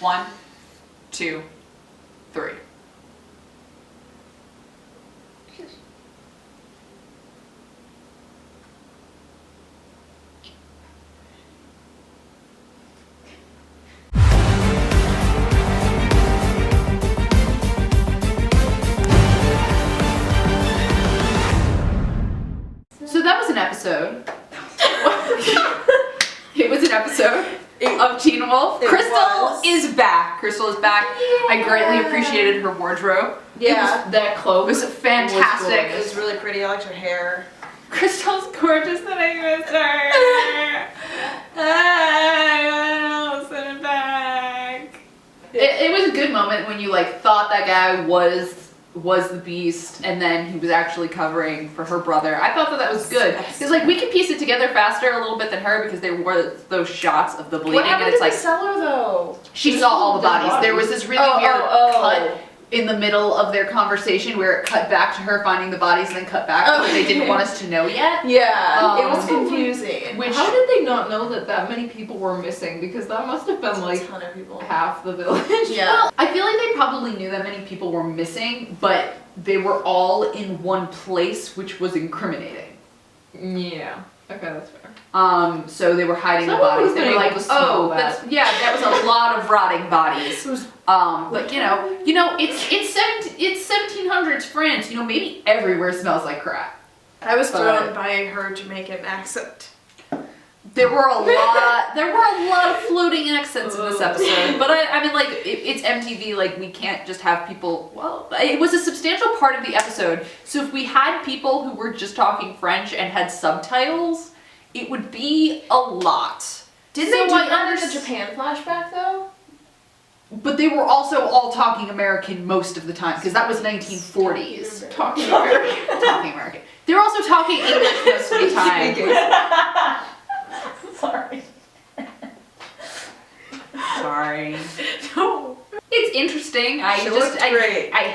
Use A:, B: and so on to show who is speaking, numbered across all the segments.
A: 1, 2, 3. So that was an episode. It was an episode of Teen Wolf. Crystal is back. Crystal is back.
B: Yeah.
A: I greatly appreciated her wardrobe.
B: Yeah, that cloak
A: It was fantastic.
B: It was really pretty. I liked her hair.
A: Crystal's gorgeous and I miss her. I want to send it back. It was a good moment when you like thought that guy was the Beast, and then he was actually covering for her brother. I thought that was good because like we could piece it together faster a little bit than her because there were those shots of the bleeding.
B: What happened
A: and it's
B: to
A: like
B: the cellar though?
A: she saw all the bodies. There was this really weird cut in the middle of their conversation where it cut back to her finding the bodies and then cut back because they didn't want us to know yet.
B: Yeah, it was confusing.
C: How did they not know that many people were missing? Because that must have been like
B: a ton of people.
C: half the village.
B: Yeah.
A: Well, I feel like they probably knew that many people were missing, but they were all in one place, which was incriminating.
C: Yeah. Okay, that's fair.
A: So they were hiding the
C: Someone
A: bodies.
C: would've
A: They
C: been
A: were
C: able
A: like,
C: to smell
A: oh,
C: that.
A: that was a lot of rotting bodies. But you know, it's 1700s France. You know, maybe everywhere smells like crap.
B: I was thrown by her Jamaican accent.
A: There were a lot of floating accents in this episode. But I mean, like, it's MTV, like, we can't just have people, well, it was a substantial part of the episode. So if we had people who were just talking French and had subtitles, it would be a lot.
B: Did
A: So
B: they do
A: I
B: that in the Japan flashback though?
A: But they were also all talking American most of the time, because that was 1940s.
C: Talking American.
A: Talking American. They were also talking English most of the time.
B: Sorry.
A: Sorry.
B: No.
A: It's interesting. I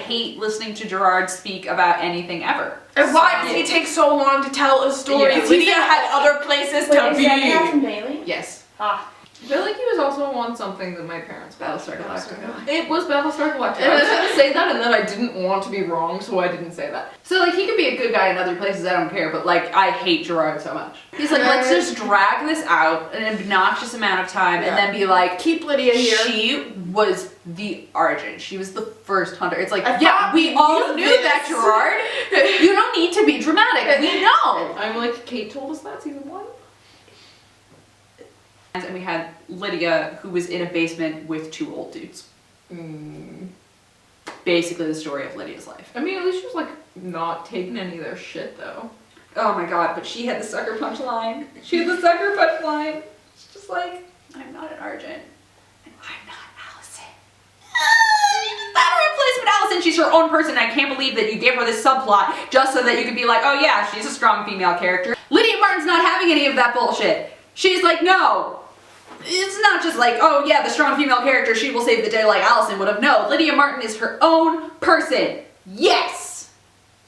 A: hate listening to Gerard speak about anything ever.
B: And why does he take so long to tell a story?
A: Yeah.
B: Lydia had other places to be.
D: Bailey?
A: Yes.
B: Ah.
C: I feel like he was also on something that my parents
A: Battlestar Galactica.
C: It was Battlestar Galactica. I was gonna say that and then I didn't want to be wrong, so I didn't say that.
A: So like he could be a good guy in other places, I don't care, but like I hate Gerard so much. He's like, let's just drag this out an obnoxious amount of time and then be like,
B: Keep Lydia here.
A: she was the Argent. She was the first hunter. It's like,
B: I
A: yeah,
B: thought
A: we
B: we
A: all
B: knew
A: knew
B: this.
A: that, Gerard. You don't need to be dramatic. We know.
C: I'm like, Kate told us that season 1?
A: And we had Lydia, who was in a basement with 2 old dudes. Basically the story of Lydia's life.
C: I mean, at least she was like not taking any of their shit though.
A: Oh my god, but she had the sucker punch line. She had the sucker punch line. It's just like, I'm not an Argent. And I'm not Allison. Not a replacement Allison. She's her own person. I can't believe that you gave her this subplot just so that you could be like, oh yeah, she's a strong female character. Lydia Martin's not having any of that bullshit. She's like, no. It's not just like, oh yeah, the strong female character, she will save the day like Allison would have. No, Lydia Martin is her own person. Yes.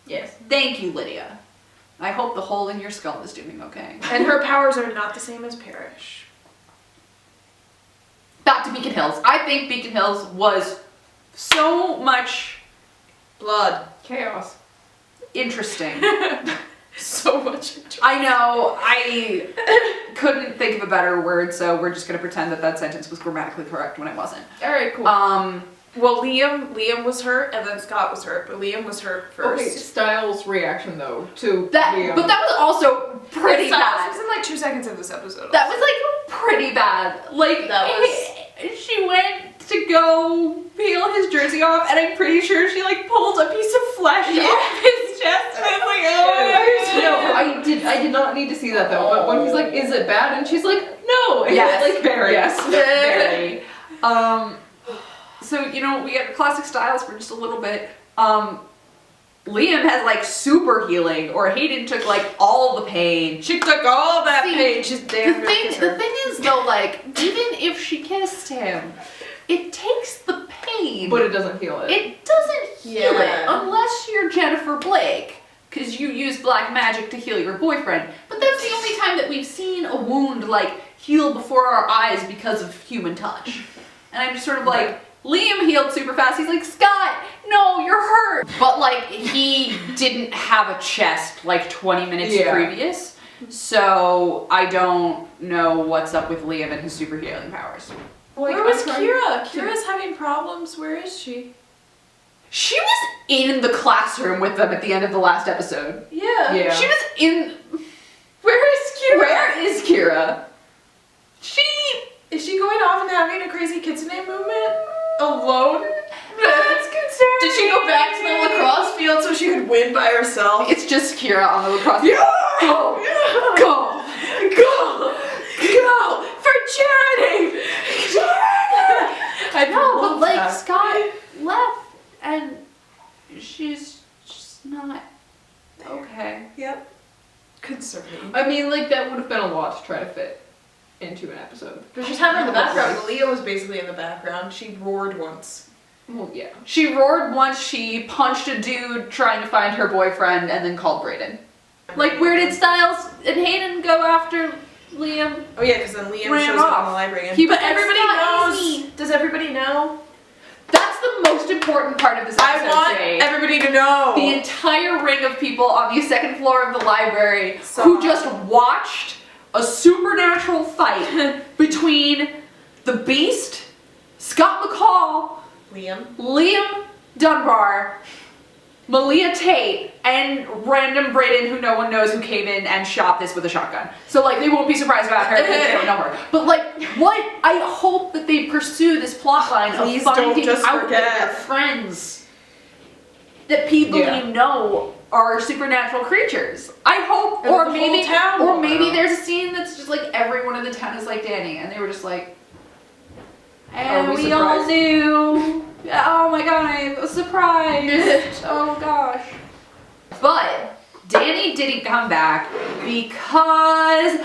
B: Yes.
A: Thank you, Lydia. I hope the hole in your skull is doing okay.
B: And her powers are not the same as Parish.
A: Back to Beacon Hills. I think Beacon Hills was so much
B: Blood.
C: Chaos.
A: interesting.
B: So much.
A: I know, I couldn't think of a better word, so we're just gonna pretend that that sentence was grammatically correct when it wasn't.
C: Alright, cool.
B: Well, Liam was hurt, and then Scott was hurt, but Liam was hurt first.
C: Okay, Stiles' reaction though to
A: That,
C: Liam.
A: but that was also pretty
B: Stiles
A: bad.
B: was in like 2 seconds of this episode.
A: That was like pretty bad. Like
B: That was-
A: she went to go peel his jersey off, and I'm pretty sure she like pulled a piece of flesh off his chest. And I'm like, oh.
C: No, I did not need to see that though. But when he's like, "Is it bad?" and she's like, "No." And
A: Yes,
C: like very.
A: Yes, very. So you know, we get classic Stiles for just a little bit. Liam has like super healing, or Hayden took like all the pain.
B: She took all that
A: See,
B: pain. She's damn
A: The thing is though, like, even if she kissed him, it takes the pain.
C: But it doesn't heal it.
A: It doesn't heal it
B: Yeah.
A: unless you're Jennifer Blake, because you use black magic to heal your boyfriend. But that's the only time that we've seen a wound like heal before our eyes because of human touch. And I'm just sort of like, Liam healed super fast. He's like, Scott, no, you're hurt. But like, he didn't have a chest like 20 minutes previous. So I don't know what's up with Liam and his super healing powers.
B: Like, where was Kira? Kira's having problems. Where is she?
A: She was in the classroom with them at the end of the last episode.
B: Yeah.
A: She was in...
B: Where is Kira?
A: Where is Kira?
B: Is she going off and having a crazy kitsune movement? Alone?
A: That's concerning.
B: Did she go back to the lacrosse field so she could win by herself?
A: It's just Kira on the lacrosse field. Go! Go!
B: Go! Go! For charity!
A: I know, but like, Scott left and she's just not okay.
B: Yep. Concerning.
C: I mean, like, that would have been a lot to try to fit into an episode.
B: But she's having in the background. Leah was basically in the background. She roared once.
C: Well, yeah.
A: She roared once, she punched a dude trying to find her boyfriend, and then called Brayden. Like, where did Stiles and Hayden go after Liam?
B: Oh yeah, because then Liam
A: ran
B: shows up
A: off.
B: in the library.
A: But
B: everybody
A: Scott
B: knows.
A: easy.
B: Does everybody know?
A: That's the most important part of this episode.
B: I want
A: today.
B: everybody to know.
A: The entire ring of people on the second floor of the library who just watched a supernatural fight between the Beast, Scott McCall, Liam Dunbar, Malia Tate, and random Brayden who no one knows who came in and shot this with a shotgun. So like they won't be surprised about her because they don't know her. But like what? I hope that they pursue this plot line of finding out that they're friends. That people you know are supernatural creatures. I hope,
B: And
A: or
B: the whole
A: maybe,
B: town
A: or
B: will
A: maybe
B: know.
A: there's a scene that's just like everyone in the town is like Danny, and they were just like, and
C: Are we
A: we all
C: surprised?
A: knew. Oh my god, I'm surprised. Oh gosh. But Danny didn't come back because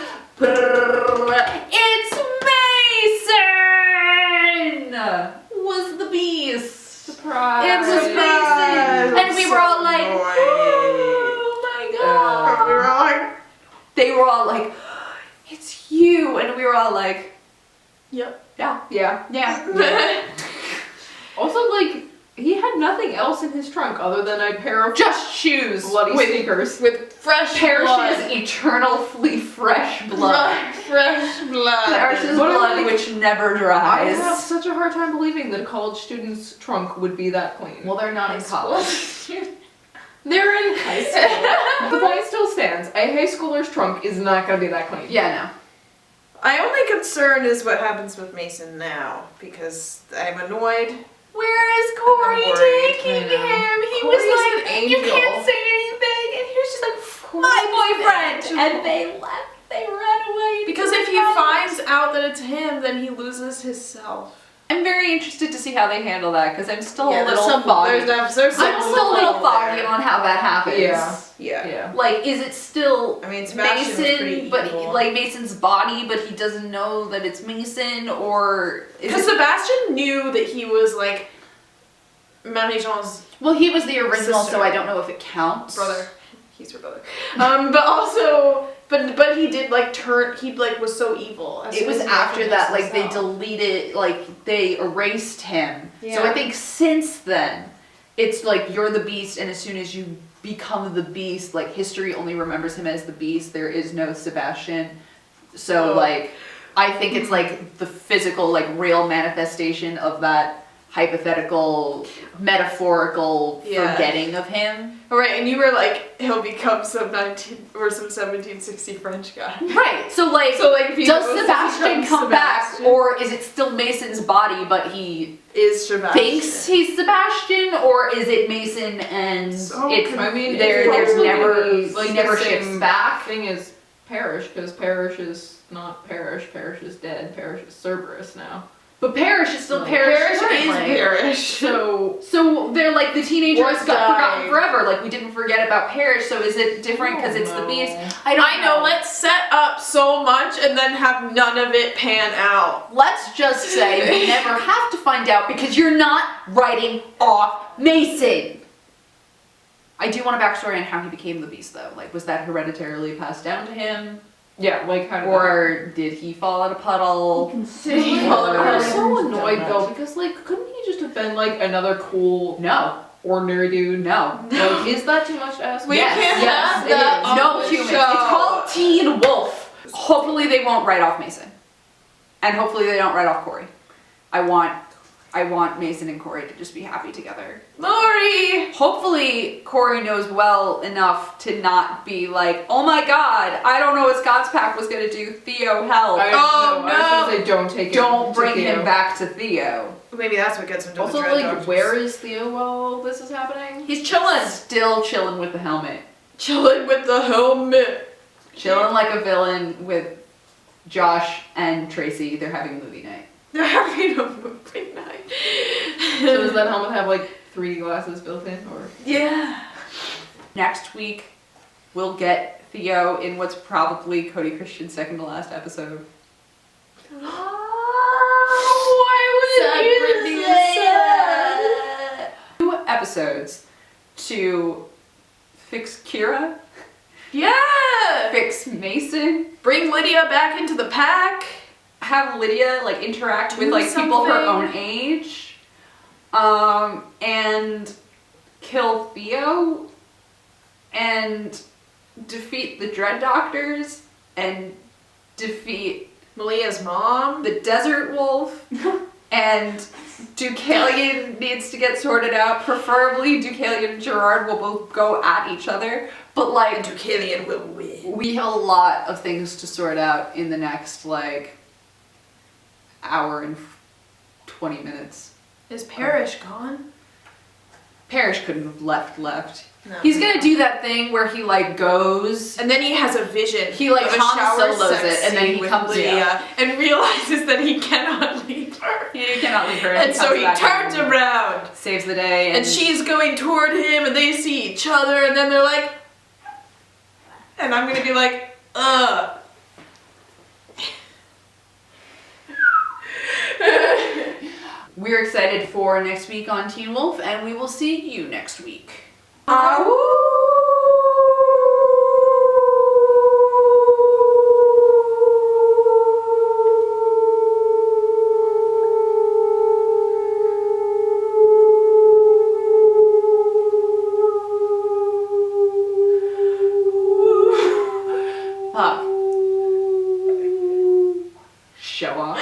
A: it's Mason was the Beast.
C: Surprise.
A: It was Mason, and we were all like, "Oh my god!"
B: We were all like,
A: They were all like, "It's you," and we were all like,
B: "Yep,
A: "Yeah,
C: Yeah.
A: yeah."
C: Also, like, he had nothing else in his trunk other than a pair of
A: Just shoes
C: bloody
A: with
C: sneakers.
B: with fresh
A: Parrish's
B: blood.
A: eternally fresh blood.
B: Fresh blood.
A: Parrish's
C: What
A: blood,
C: if-
A: which never
C: I
A: dries.
C: have such a hard time believing that a college student's trunk would be that clean.
A: Well, they're not in college.
C: They're in high school. The point still stands. A high schooler's trunk is not going to be that clean.
A: Yeah,
B: My only concern is what happens with Mason now, because I'm annoyed.
A: no. Where is Corey
B: I'm worried.
A: taking
B: I know.
A: him? He
C: Corey's
A: was like,
C: an
A: you
C: angel.
A: can't say anything, and he was just like,
C: Corey's
A: my
C: an
A: boyfriend,
C: angel.
A: and they left. They ran away.
B: Because if he finds out that it's him, then he loses his self.
A: I'm very interested to see how they handle that because I'm still a
B: there's
A: little
B: some
A: foggy.
B: there's some
A: I'm still a little
B: loophole
A: foggy
B: there.
A: on how that happens.
C: Yeah.
B: Yeah.
C: Yeah.
A: Like, is it still
B: I mean, Sebastian was pretty
A: Mason, but
B: evil.
A: like Mason's body, but he doesn't know that it's Mason, or is
B: Because
A: it?
B: Sebastian knew that he was like Marie-Jean's
A: Well, he was the original,
B: Sister.
A: so I don't know if it counts.
B: brother. He's her brother. But also, but he did like turn. He like was so evil. As
A: It
B: soon
A: was
B: as he
A: after that,
B: recognized
A: like they
B: himself.
A: deleted, like they erased him. So
B: Yeah.
A: I think since then, it's like you're the Beast, and as soon as you become the Beast, like history only remembers him as the Beast. There is no Sebastian. So
B: Oh.
A: like, I think it's like the physical, like real manifestation of that hypothetical, metaphorical
B: Yeah.
A: forgetting of him.
B: Right, and you were like, he'll become some 1760 French guy.
A: Right. So like,
B: So like, if he
A: does
B: goes to
A: Sebastian
B: become
A: come back,
B: Sebastian,
A: or is it still Mason's body, but he
B: is Sebastian?
A: thinks he's Sebastian, or is it Mason and
B: So
A: it's
C: I mean,
A: there's
C: it's
A: never
C: probably
A: he never
C: the
A: shifts
C: same
A: back.
C: Thing is Parish, because Parish is not Parish. Parish is dead. Parish is Cerberus now.
A: But Parish is still
C: No.
A: Parish.
B: Parish is
A: currently.
B: Parish.
A: So they're like the teenagers
B: What's
A: got forgotten
B: dying?
A: forever. Like we didn't forget about Parish. So is it different because it's the
C: No.
A: Beast? I don't
B: I know, let's set up so much and then have none of it pan out.
A: Let's just say we never have to find out because you're not writing off Mason. I do want a backstory on how he became the Beast, though. Like, was that hereditarily passed down to him?
C: Yeah, like how did
A: Or did he fall in a puddle?
B: Did he fall in a
C: I
B: puddle?
C: was so annoyed
B: Donut.
C: though because like couldn't he just have been like another cool
A: No.
C: ordinary dude?
A: No.
C: Like, is that too much to ask?
B: We
A: Yes,
B: can't
A: yes,
B: have
A: it
B: that
A: is.
B: on
A: No
B: the
A: humans.
B: show.
A: It's called Teen Wolf. Hopefully they won't write off Mason. And hopefully they don't write off Corey. I want Mason and Corey to just be happy together.
B: Lori!
A: Hopefully Corey knows well enough to not be like, oh my god, I don't know what Scott's pack was gonna do. Theo, help.
C: I
B: Oh,
C: was gonna say don't take it.
A: Don't
C: to
A: bring
C: Theo.
A: him back to Theo.
B: Maybe that's what gets him to
C: Also,
B: the Dread
C: like,
B: Doctors.
C: where is Theo while this is happening?
B: He's chilling.
A: Still chilling with the helmet.
B: Chilling with the helmet.
A: Chilling like a villain with Josh and Tracy. They're having movie night.
B: They're having a movie night.
C: So does that helmet have like 3D glasses built in, or?
B: Yeah.
A: Next week, we'll get Theo in what's probably Cody Christian's second to last episode.
B: Why would you say that?
A: 2 episodes to fix Kira,
B: Yeah.
A: fix Mason,
B: Bring Lydia back into the pack.
A: have Lydia like interact with
B: Do
A: like people her
B: something.
A: own age, and kill Theo, and defeat the Dread Doctors, and defeat
B: Malia's mom.
A: the Desert Wolf, and Deucalion needs to get sorted out. Preferably Deucalion and Gerard will both go at each other, but like
B: Deucalion will win.
A: we have a lot of things to sort out in the next like hour and 20 minutes.
B: Is Parrish gone?
A: Parrish couldn't have left.
B: No.
A: He's gonna do that thing where he like goes.
B: And then he has a vision.
A: He, like,
B: of a
A: Han
B: shower
A: Solos
B: sex
A: it, and then
B: scene
A: he
B: with
A: comes-
B: Lydia
A: yeah.
B: and realizes that he cannot leave her.
A: He cannot leave her,
B: And so
A: comes
B: he
A: back
B: turns
A: and
B: around.
A: saves the day,
B: And she's going toward him, and they see each other, and then they're like, and I'm gonna be like, ugh.
A: We're excited for next week on Teen Wolf, and we will see you next week. Fuck. Show off.